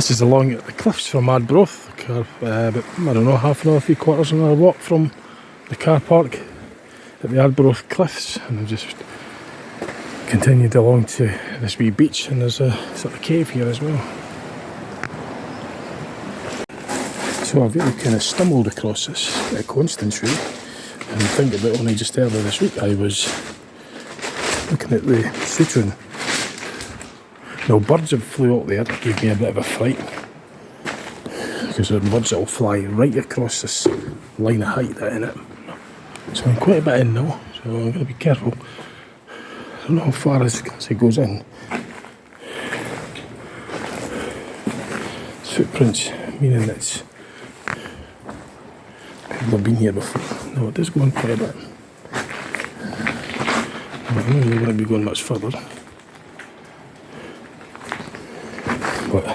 This is along at the cliffs from Arbroath, about, I don't know, half an hour, 3/4 of an hour walk from the car park at the Arbroath cliffs, and I've just continued along to this wee beach, and there's a sort of cave here as well. So I've really kind of stumbled across this by coincidence really, and thinking about only just earlier this week I was looking at the citroen. Now birds have flew up there, that gave me a bit of a fright, because there are birds that will fly right across this line of height that in it. So I'm quite a bit in now, so I'm going to be careful. I don't know how far this goes in. It's footprints, meaning it's people have been here before. No, it does go on quite a bit. I'm not really going to be going much further. But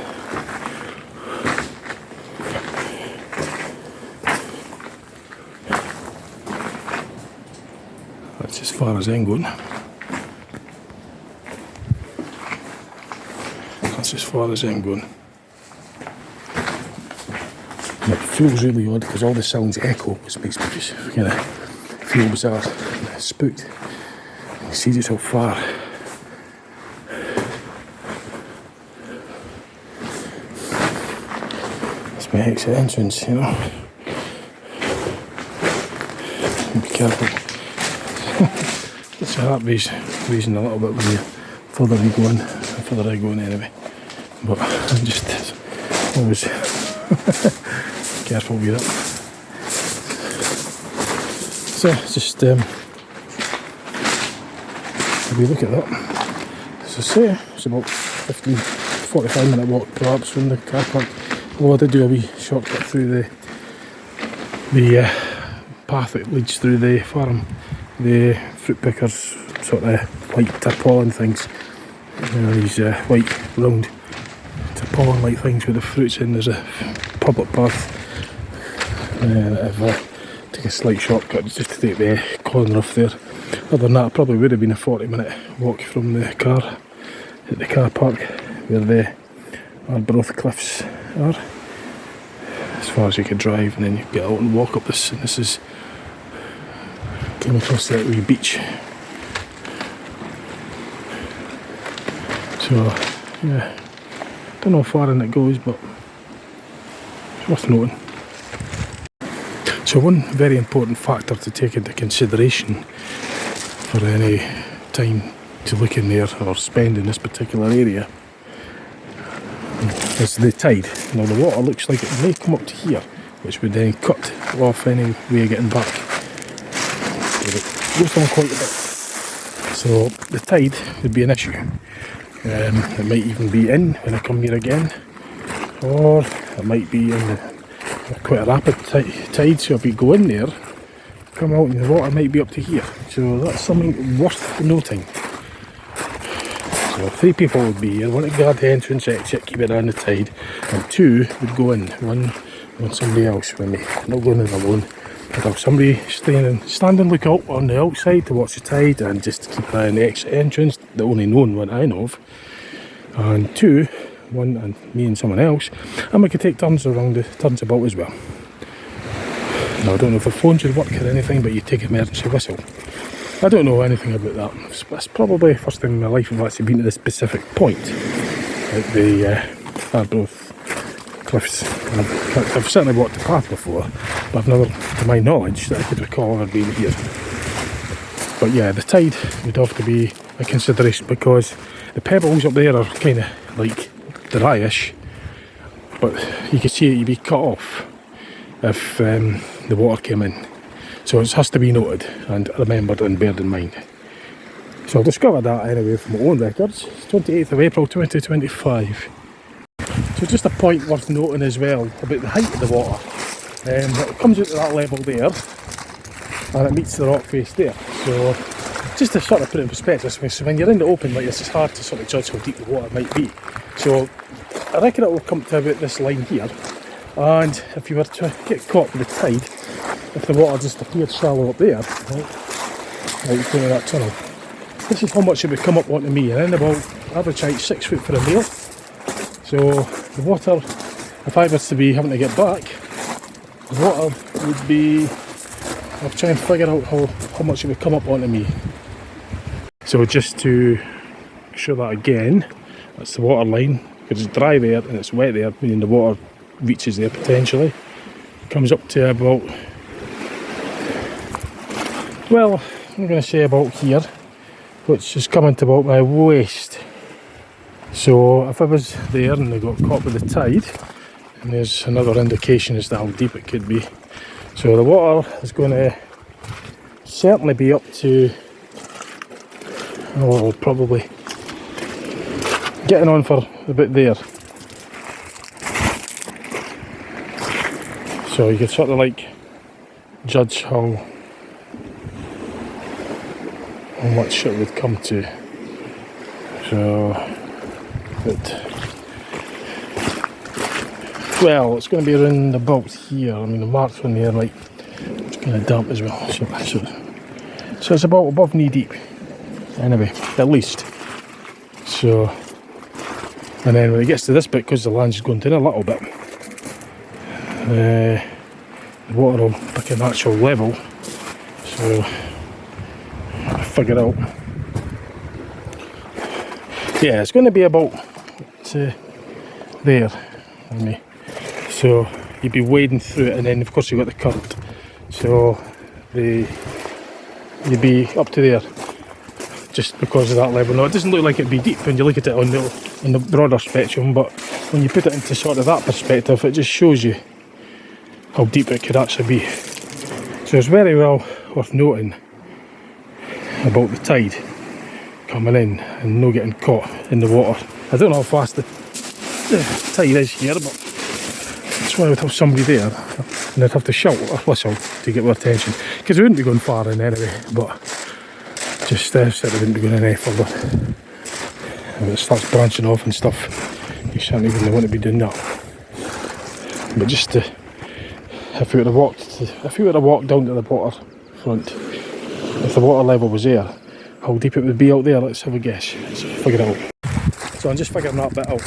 that's as far as I'm going. That's as far as I'm going. And it feels really odd because all the sounds echo, which makes me just kind of feel bizarre, spooked. You see just how far. It's my exit entrance, you know. Be careful. It's a heart raising a little bit when you further you go in, the further I go in anyway. But I'm just always careful with that. So just if you look at that, as I say, it's about 45 minute walk perhaps from the car park. Although I did do a wee shortcut through the path that leads through the farm, the fruit pickers sort of white tarpaulin things, these white round tarpaulin like things with the fruits in. There's a public path. I've took a slight shortcut just to take the corner off there. Other than that, it probably would have been a 40-minute walk from the car at the car park where the Arbroath cliffs are, as far as you could drive, and then you get out and walk up this, and this is came across that wee beach. So yeah, don't know how far in it goes, but it's worth noting. So one very important factor to take into consideration for any time to look in there or spend in this particular area is the tide. Now the water looks like it may come up to here, which would then cut off any way of getting back. But it goes on quite a bit. So the tide would be an issue. It might even be in when I come here again, or it might be in quite a rapid tide, so if you go in there, come out and the water might be up to here. So that's something worth noting. So 3 people would be here, 1 to guard the entrance exit, keep it on the tide, and 2 would go in, 1 with somebody else with me, not going in alone. I'd have somebody stand and look out on the outside to watch the tide, and just keep an eye on the exit entrance, the only known one I know of, and 2, 1 and me and someone else, and we could take turns around the turns about as well. Now I don't know if the phones would work or anything, but you take emergency whistle. I don't know anything about that. It's probably the first time in my life I've actually been to this specific point at the Arbroath cliffs. I've certainly walked the path before, but I've never, to my knowledge, that I could recall ever being here. But yeah, the tide would have to be a consideration, because the pebbles up there are kind of like dryish, but you can see it, you'd be cut off if the water came in. So it has to be noted and remembered and bared in mind. So I discovered that anyway from my own records. It's 28th of April 2025. So just a point worth noting as well about the height of the water. It comes out to that level there, and it meets the rock face there. So just to sort of put it in perspective, so when you're in the open like this, it's hard to sort of judge how deep the water might be. So I reckon it will come to about this line here, and if you were to get caught with the tide, if the water just appeared shallow up there, right through that tunnel, this is how much it would come up onto me, and then about average height 6 foot for a male. So the water, if I was to be having to get back, the water would be, I'll try and figure out how much it would come up onto me. So just to show that again, that's the water line, because it's dry there and it's wet there, meaning the water reaches there potentially. Comes up to about, well, I'm going to say about here, which is coming to about my waist. So if I was there and I got caught with the tide, and there's another indication as to how deep it could be. So the water is going to certainly be up to, oh, probably getting on for a bit there. So you could sort of like judge how much it would come to. So, well, it's going to be around about here. I mean, the marks on there, like, it's kind of damp as well. So it's about above knee deep, anyway, at least. So, and then when it gets to this bit, because the land's going down a little bit, the water will pick a natural level. So, I'll figure out. Yeah, it's going to be about there. So you'd be wading through it, and then of course you've got the current. So you'd be up to there just because of that level. Now it doesn't look like it'd be deep when you look at it on the broader spectrum, but when you put it into sort of that perspective, it just shows you how deep it could actually be. So it's very well worth noting about the tide coming in and no getting caught in the water. I don't know how fast the tide is here, but that's why I would have somebody there and I'd have to shout or whistle to get their attention, because we wouldn't be going far in anyway, but just said we wouldn't be going any further. If it starts branching off and stuff, you certainly wouldn't want to be doing that. But just to, if we were to walk down to the water front, if the water level was there, how deep it would be out there, let's have a guess. Let's figure it out. So I'm just figuring that bit out.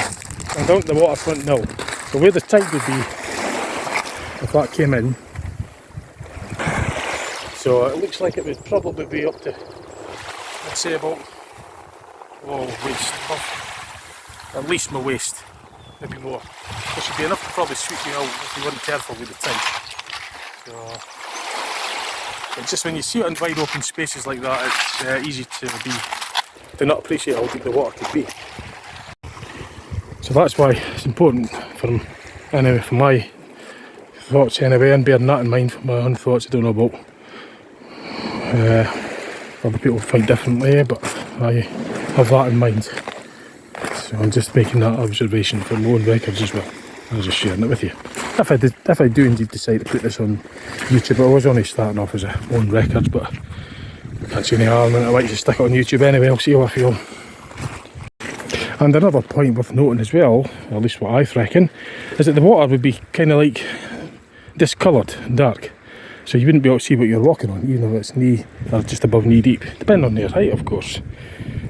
I'm down to the waterfront now. So where the tide would be, if that came in, so it looks like it would probably be up to, I'd say about, waist, at least my waist, maybe more. There should be enough to probably sweep you out if you weren't careful with the tide. So, it's just when you see it in wide open spaces like that, it's easy to not appreciate how deep the water could be. So that's why it's important for my thoughts anyway, and bearing that in mind for my own thoughts. I don't know about other people think differently, but I have that in mind. So I'm just making that observation for my own records as well. I was just sharing it with you. If I do indeed decide to put this on YouTube, I was only starting off as a own record, but I can't see any harm in it. I might just stick it on YouTube anyway. I'll see how I feel. And another point worth noting as well, or at least what I reckon, is that the water would be kind of like discoloured and dark. So you wouldn't be able to see what you're walking on, even if it's knee or just above knee deep, depending on your height, of course.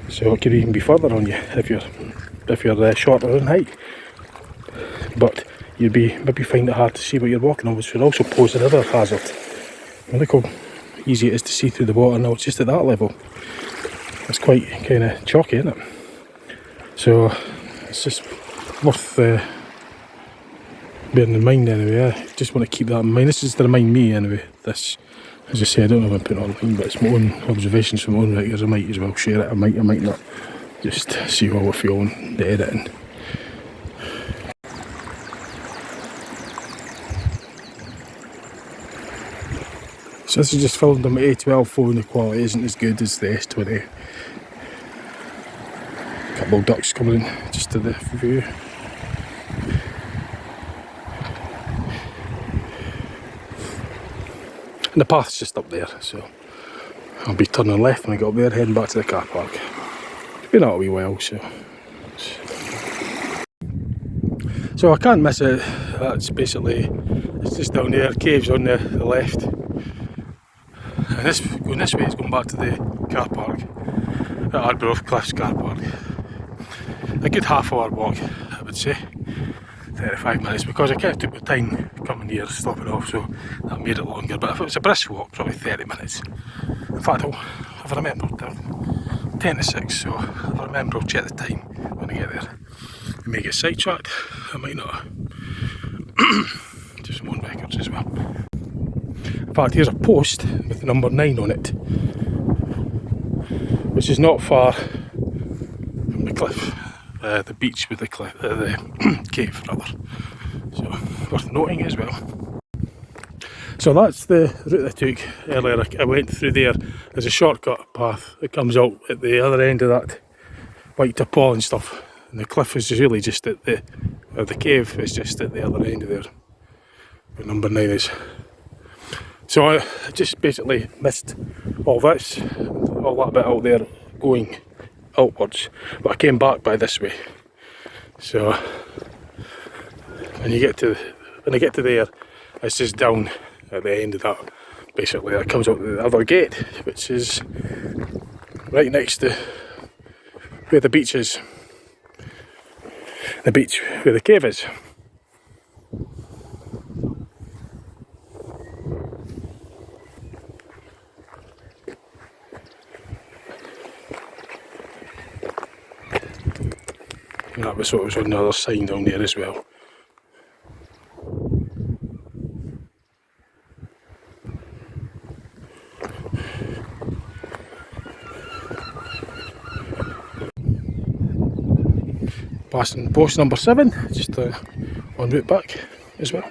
So it could even be further on you if you're shorter in height. But you'd be maybe find it hard to see what you're walking on, which would also pose another hazard. And look how easy it is to see through the water now. It's just at that level. It's quite kind of chalky, isn't it? So it's just worth bearing in mind anyway. I just want to keep that in mind. This is to remind me anyway. This, as I say, I don't know if I'm putting it online, but it's my own observations from my own records. I might as well share it. I might not. Just see how I feel on the editing. So this is just filmed on my A12 phone. The quality isn't as good as the S20. A couple of ducks coming in just to the view. And the path's just up there, so I'll be turning left when I get up there, heading back to the car park. It's been out a wee while, so I can't miss it. That's basically, it's just down there, caves on the left. And going this way is going back to the car park at Arbroath Cliffs car park. A good half-hour walk, I would would say. 35 minutes, because I kind of took my time coming here, stopping off, so that made it longer. But if it was a brisk walk, probably 30 minutes. In fact, if I remember, 10 to 6, so if I remember, I'll check the time when I get there. I may get sidetracked, I might not. Just one records as well. In fact, here's a post with the number 9 on it, which is not far from the cliff, the beach with the cliff, the cave rather. So worth noting as well. So that's the route I took earlier. I went through there. There's a shortcut path that comes out at the other end of that white tarpaulin stuff, and the cliff is really just at the, or the cave is just at the other end of there, where number 9 is. So I just basically missed all this, all that bit out there going outwards, but I came back by this way. So when I get to there, it's just down at the end of that. Basically, that comes out the other gate, which is right next to where the beach is. The beach where the cave is. And that was what was on the other side down there as well. Passing post number 7, just en route back as well.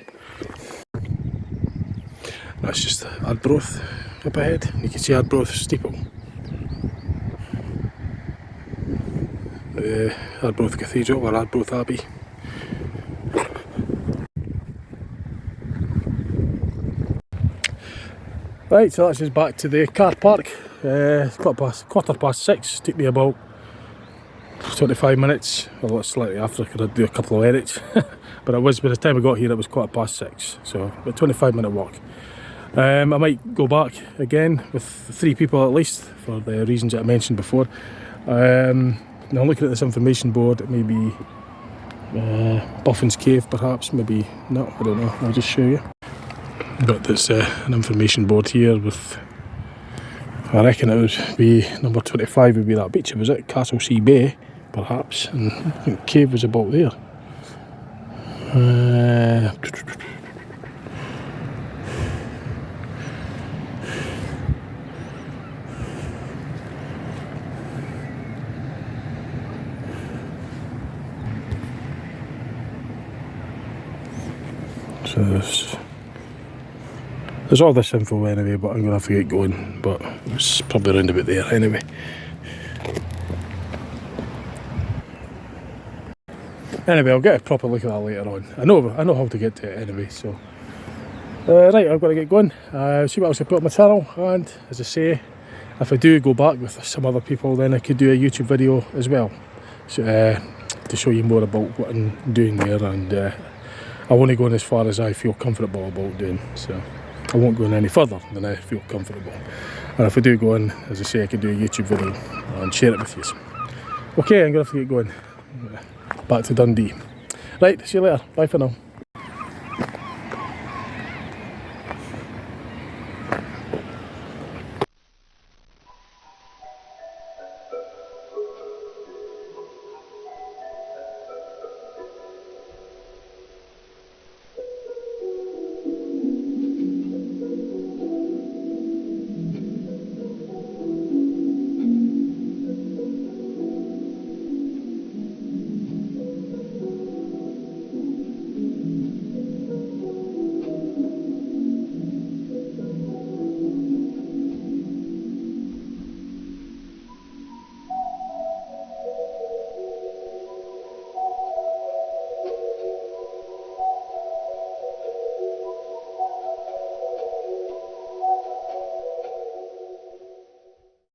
That's just Arbroath up ahead. You can see Arbroath steeple. The Arbroath Cathedral or Arbroath Abbey. Right, so that's just back to the car park. Quarter past 6. Took me about 25 minutes, although it's slightly after, I could do a couple of edits. But it was, by the time I got here, it was 6:15, so a 25-minute walk. I might go back again with 3 people at least, for the reasons that I mentioned before. Now looking at this information board, it may be Buffin's Cave perhaps, maybe not, I don't know, I'll just show you. But there's an information board here with, I reckon it would be number 25 would be that beach, was it? Castlesea Bay, perhaps, and I think cave was about there. So there's all this info anyway, but I'm going to have to get going, but it's probably around about there anyway. Anyway, I'll get a proper look at that later on. I know how to get to it anyway, so right, I've got to get going, see what else I put on my channel, and as I say, if I do go back with some other people, then I could do a YouTube video as well, so, to show you more about what I'm doing there, and I won't go as far as I feel comfortable about doing, so I won't go in any further than I feel comfortable. And if I do go in, as I say, I can do a YouTube video and share it with you. Okay, I'm going to have to get going. Back to Dundee. Right, see you later. Bye for now.